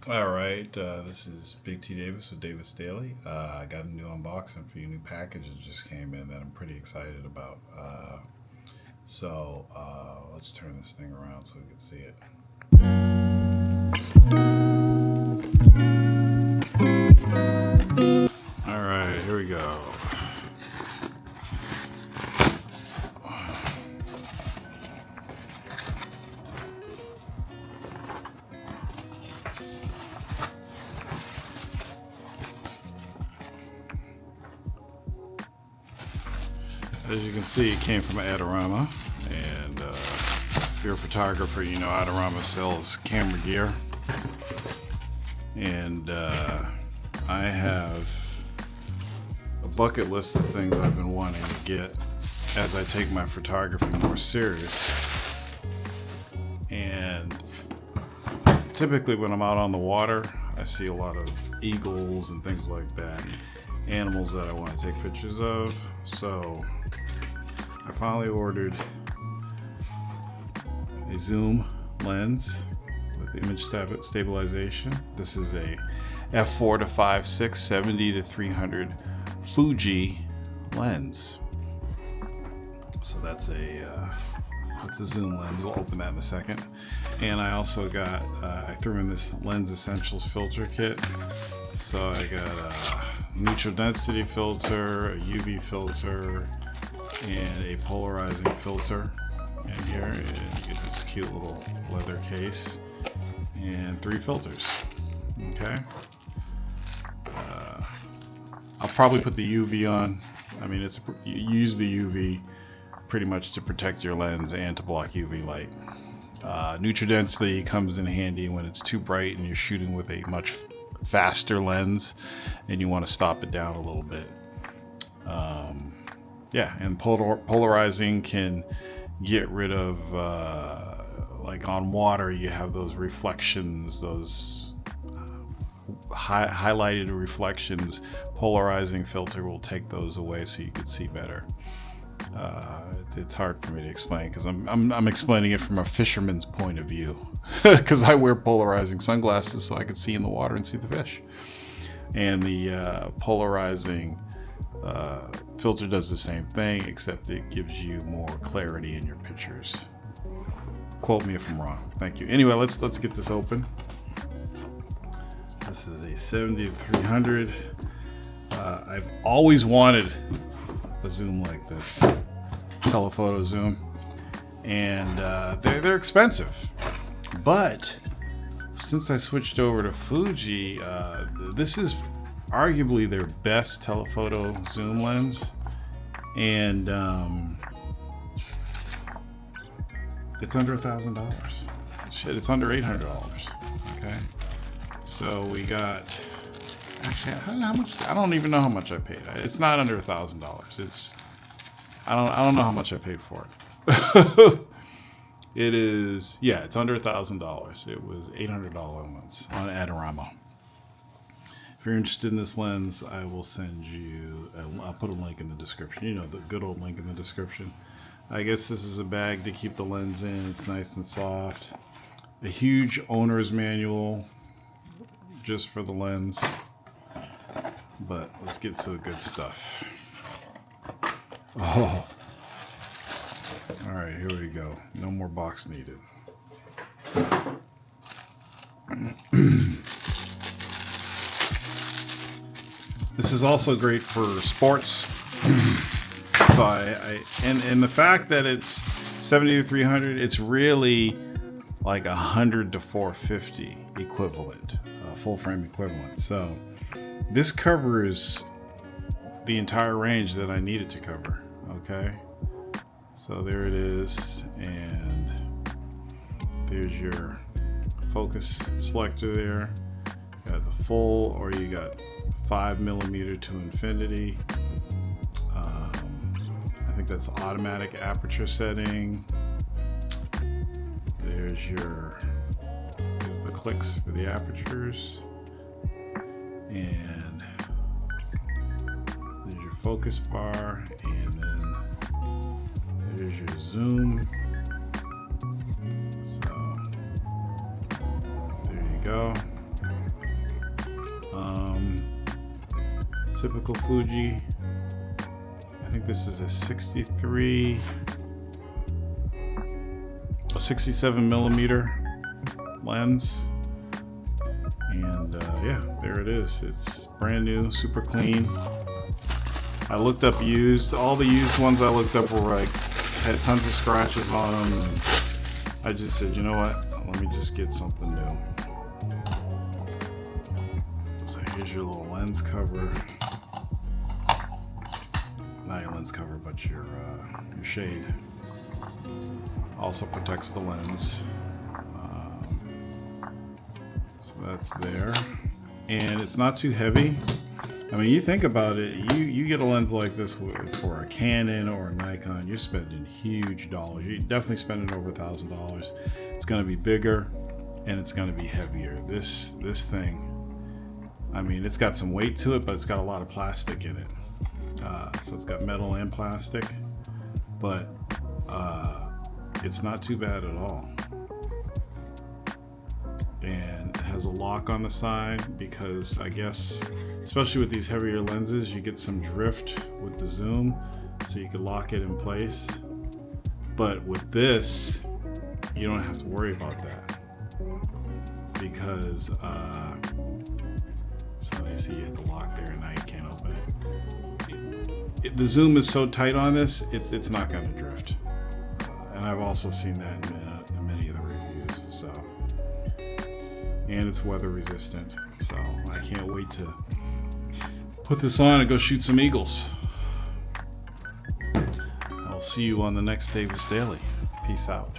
All right, this is Big T Davis with Davis Daily. I got a new unboxing for you, new package that just came in that I'm pretty excited about. Let's turn this thing around so we can see it. All right, here we go. As you can see, it came from Adorama, and if you're a photographer, you know Adorama sells camera gear, and I have a bucket list of things I've been wanting to get as I take my photography more serious. And typically when I'm out on the water, I see a lot of eagles and things like that, animals that I want to take pictures of. So I finally ordered a zoom lens with image stabilization. This is a f4 to 5.6 70 to 300 Fuji lens. So that's a zoom lens. We'll open that in a second. And I also got I threw in this Lens Essentials filter kit. So I got a neutral density filter, a UV filter, and a polarizing filter. And here you get this cute little leather case and 3 filters. Okay. I'll probably put the UV on. I mean, you use the UV pretty much to protect your lens and to block UV light. Neutral density comes in handy when it's too bright and you're shooting with a much faster lens and you want to stop it down a little bit. And polarizing can get rid of, like on water, you have those reflections, those highlighted reflections. Polarizing filter will take those away so you can see better. It's hard for me to explain because I'm explaining it from a fisherman's point of view because I wear polarizing sunglasses so I can see in the water and see the fish. And the polarizing filter does the same thing, except it gives you more clarity in your pictures. Quote me if I'm wrong. Thank you. Anyway, let's get this open. This is a 70 to 300. I've always wanted a zoom like this, telephoto zoom, and they're expensive. But since I switched over to Fuji, this is arguably their best telephoto zoom lens, and it's under $1,000. Shit, it's under $800. Okay, so we got. Actually, how much? I don't even know how much I paid. It's not under $1,000. It's I don't know how much I paid for it. It is, yeah, it's under $1,000. It was $800 once on Adorama. If you're interested in this lens, I will send you. I'll put a link in the description. You know, the good old link in the description. I guess this is a bag to keep the lens in. It's nice and soft. A huge owner's manual just for the lens. But let's get to the good stuff. Oh. All right, here we go. No more box needed. This is also great for sports. So and the fact that it's 70 to 300, it's really like 100 to 450 equivalent, full frame equivalent. So this covers the entire range that I needed to cover. Okay, so there it is, and there's your focus selector there. You got the full, or you got 5mm to infinity. I think that's automatic aperture setting. There's the clicks for the apertures, and there's your focus bar, and then there's your zoom. So there you go. Typical Fuji. I think this is a 67 millimeter lens. And yeah, there it is. It's brand new, super clean. I looked up used. All the used ones I looked up were like, had tons of scratches on them. And I just said, you know what? Let me just get something new. So here's your little lens cover. Not your lens cover, but your shade. Also protects the lens. So that's there. And it's not too heavy. I mean, you think about it, you get a lens like this for a Canon or a Nikon, you're spending huge dollars. You're definitely spending over $1,000. It's going to be bigger and it's going to be heavier. This thing, I mean, it's got some weight to it, but it's got a lot of plastic in it. So it's got metal and plastic, but it's not too bad at all. And it has a lock on the side because I guess, especially with these heavier lenses, you get some drift with the zoom, so you can lock it in place. But with this, you don't have to worry about that because so you see you hit the lock there and now you can't open it. The zoom is so tight on this, it's not going to drift. And I've also seen that in many of the reviews. So, and it's weather resistant. So I can't wait to put this on and go shoot some eagles. I'll see you on the next Davis Daily. Peace out.